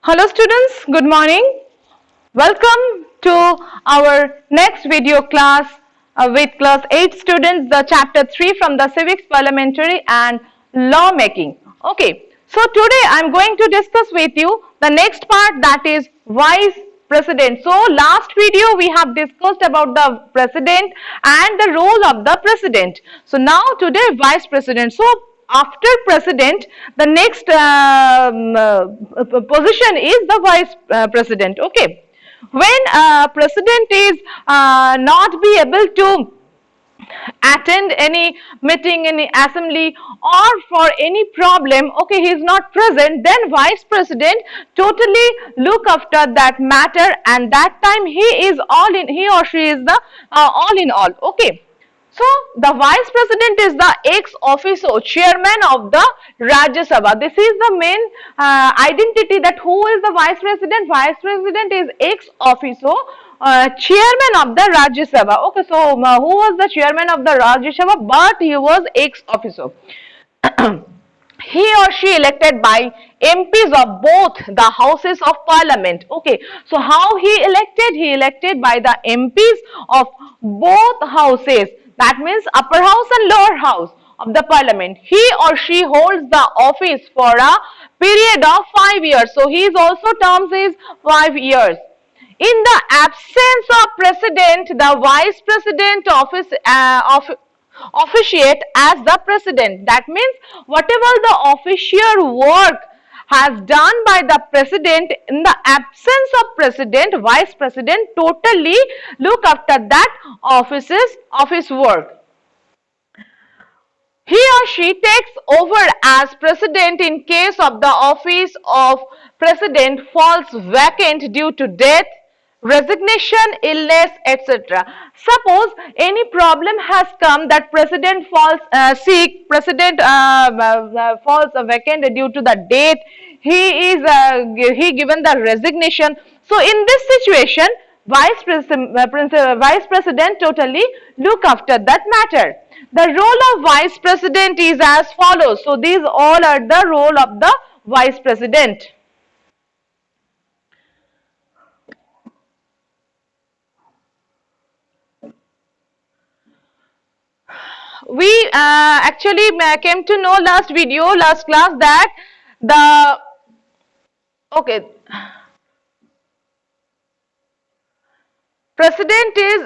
Hello students, good morning. Welcome to our next video class with class 8 students, the chapter 3 from the civics, parliamentary and lawmaking. Okay, so today I am going to discuss with you the next part, that is vice president. So last video we have discussed about the president and the role of the president. So now today vice president. So after president, the next position is the vice president. Okay, when president is not be able to attend any meeting, any assembly, or for any problem, okay, he is not present, then vice president totally look after that matter, and that time he or she is the all in all. Okay, so the vice president is the ex officio chairman of the Rajya Sabha. This is the main identity, that who is the vice president. Vice president is ex officio chairman of the Rajya Sabha. Okay, so who was the chairman of the Rajya Sabha? But he was ex officio. He or she elected by MPs of both the houses of parliament. Okay, so how he elected? He elected by the MPs of both houses. That means upper house and lower house of the parliament. He or she holds the office for a period of 5 years. So his also terms is 5 years. In the absence of president, the vice president officiate as the president. That means whatever the official work has done by the president, in the absence of president, vice president totally look after that office work. He or she takes over as president in case of the office of president falls vacant due to death, resignation, illness, etc. Suppose any problem has come that president falls sick, president falls vacant due to the death, he given the resignation. So in this situation, vice president totally look after that matter. The role of vice president is as follows. So these all are the role of the vice president. We actually came to know last class that the president is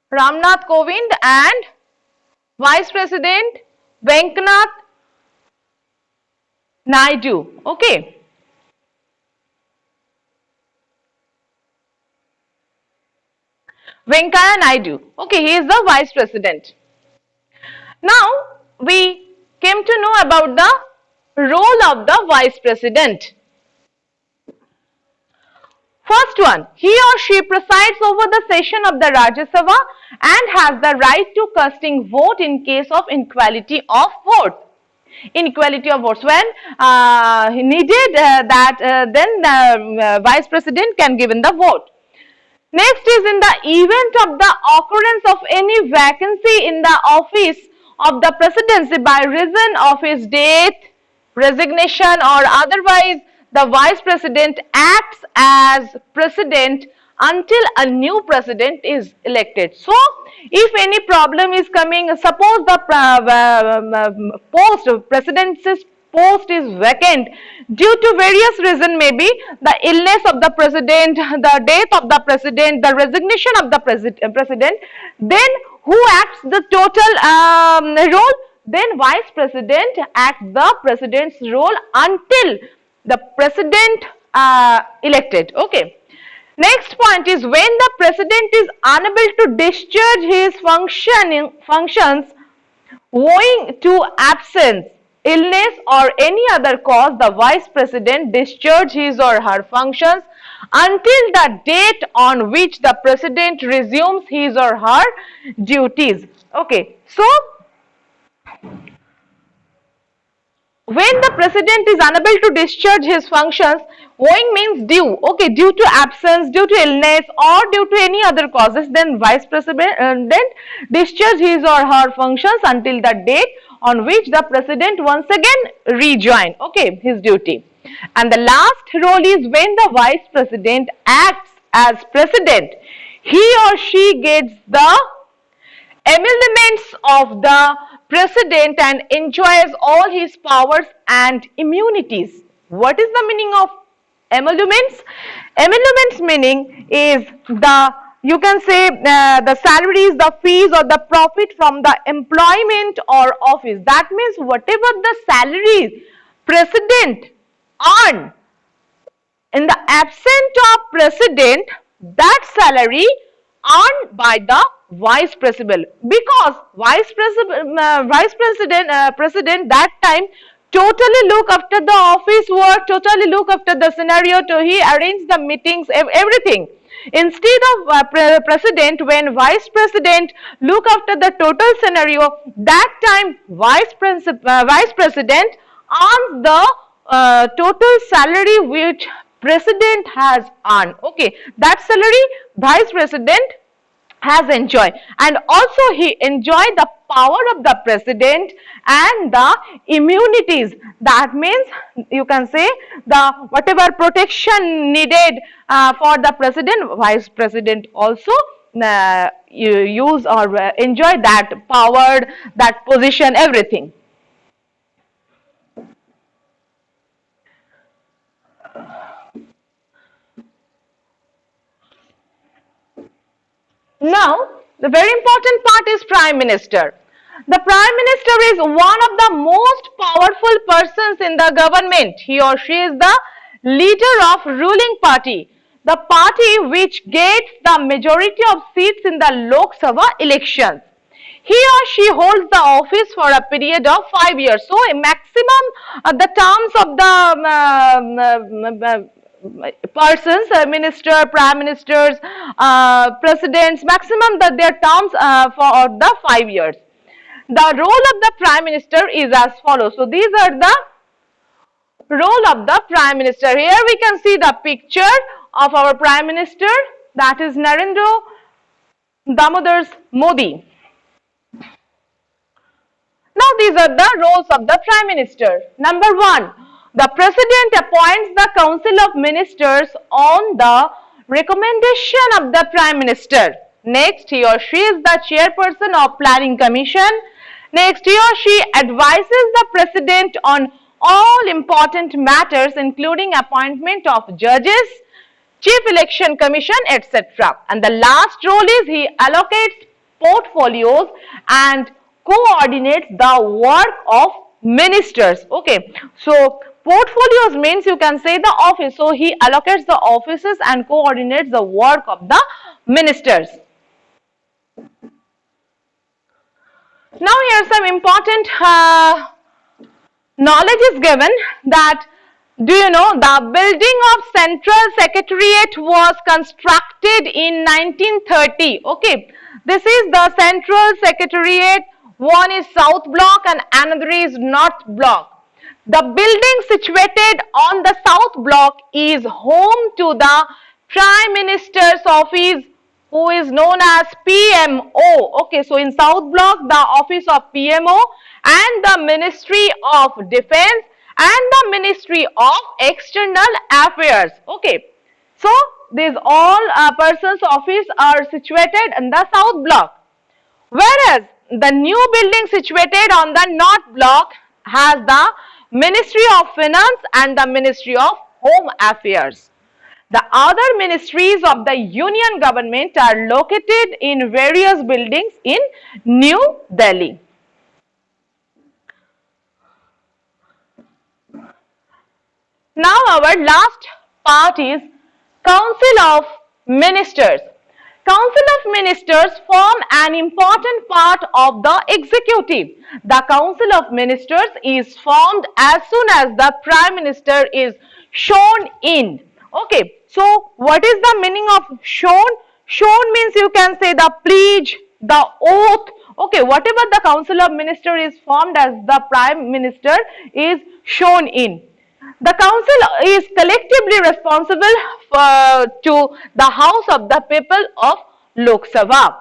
Ramnath Kovind and vice president Venkanath Naidu. Okay. Venkaya Naidu. Okay, he is the vice president. Now we came to know about the role of the vice president. First one, he or she presides over the session of the Rajya Sabha and has the right to casting vote in case of inequality of vote. Inequality of votes, when needed, then the vice president can give in the vote. Next is, in the event of the occurrence of any vacancy in the office of the presidency by reason of his death, resignation or otherwise, the vice president acts as president until a new president is elected. So if any problem is coming, suppose the presidency's post is vacant due to various reasons, maybe the illness of the president, the death of the president, the resignation of the president, then who acts the total role? Then vice president acts the president's role until the president elected. Okay. Next point is, when the president is unable to discharge his functions owing to absence, illness or any other cause, the vice president discharge his or her functions until the date on which the president resumes his or her duties. Okay, so when the president is unable to discharge his functions, owing means due, okay, due to absence, due to illness, or due to any other causes, then vice president discharge his or her functions until the date on which the president once again rejoin, okay, his duty. And the last role is when the vice president acts as president, he or she gets the emoluments of the president and enjoys all his powers and immunities. What is the meaning of emoluments? Emoluments meaning is the, you can say, the salaries, the fees, or the profit from the employment or office. That means whatever the salaries president earn in the absence of president, that salary earned by the vice president, because president that time totally look after the office work, totally look after the scenario, to he arrange the meetings, everything. Instead of president, when vice president look after the total scenario, that time vice president earns the total salary which president has earned, okay, that salary vice president has enjoyed, and also he enjoyed the power of the president and the immunities. That means you can say the whatever protection needed for the president, vice president also use or enjoy that power, that position, everything. Now, the very important part is Prime Minister. The Prime Minister is one of the most powerful persons in the government. He or she is the leader of ruling party, the party which gets the majority of seats in the Lok Sabha elections. He or she holds the office for a period of 5 years. So, a maximum the terms of the persons, minister, prime ministers, presidents, maximum their terms for the 5 years. The role of the prime minister is as follows. So these are the role of the prime minister. Here we can see the picture of our prime minister, that is Narendra Damodar Modi. Now these are the roles of the prime minister. Number 1. The president appoints the council of ministers on the recommendation of the prime minister. Next, he or she is the chairperson of planning commission. Next, he or she advises the president on all important matters, including appointment of judges, chief election commission, etc. And the last role is he allocates portfolios and coordinates the work of ministers. Okay, so portfolios means you can say the office. So he allocates the offices and coordinates the work of the ministers. Now here some important knowledge is given that, do you know, the building of Central Secretariat was constructed in 1930. Okay, this is the Central Secretariat. One is South Block and another is North Block. The building situated on the South Block is home to the Prime Minister's office, who is known as PMO. Okay, so in South Block, the office of PMO and the Ministry of Defense and the Ministry of External Affairs. Okay, so these all persons' office are situated in the South Block, whereas the new building situated on the North Block has the Ministry of Finance and the Ministry of Home Affairs. The other ministries of the Union government are located in various buildings in New Delhi. Now our last part is Council of Ministers. Council of Ministers form an important part of the executive. The Council of Ministers is formed as soon as the Prime Minister is sworn in. Okay, so what is the meaning of sworn? Sworn means you can say the pledge, the oath, Okay, whatever the Council of Ministers is formed as the Prime Minister is shown in. The council is collectively responsible to the House of the People of Lok Sabha.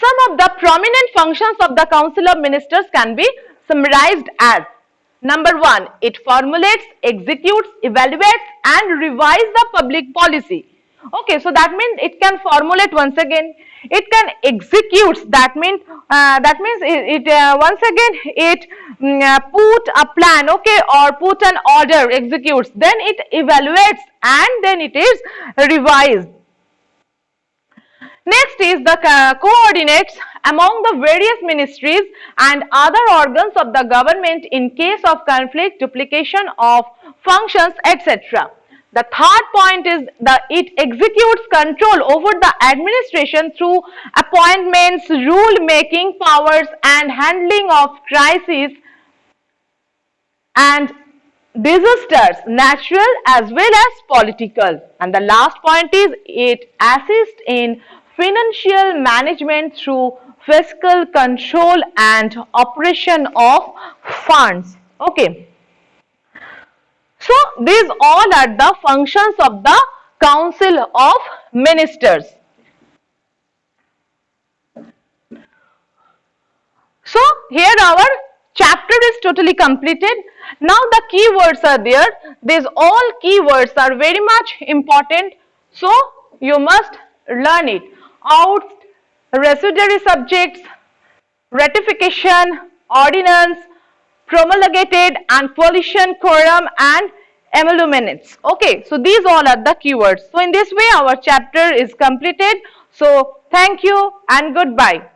Some of the prominent functions of the Council of Ministers can be summarized as: number one, it formulates, executes, evaluates and revises the public policy. Okay, so that means it can formulate once again, it can execute, that means once again it put a plan, okay, or put an order, executes, then it evaluates and then it is revised. Next is the coordinates among the various ministries and other organs of the government in case of conflict, duplication of functions, etc. The third point is that it executes control over the administration through appointments, rule making powers and handling of crises and disasters, natural as well as political. And the last point is it assists in financial management through fiscal control and operation of funds. Okay. So these all are the functions of the Council of Ministers. So here our chapter is totally completed. Now the keywords are there. These all keywords are very much important. So you must learn it. Out, residuary subjects, ratification, ordinance, promulgated and coalition quorum and emoluments. Okay, so these all are the keywords. So in this way our chapter is completed. So thank you and goodbye.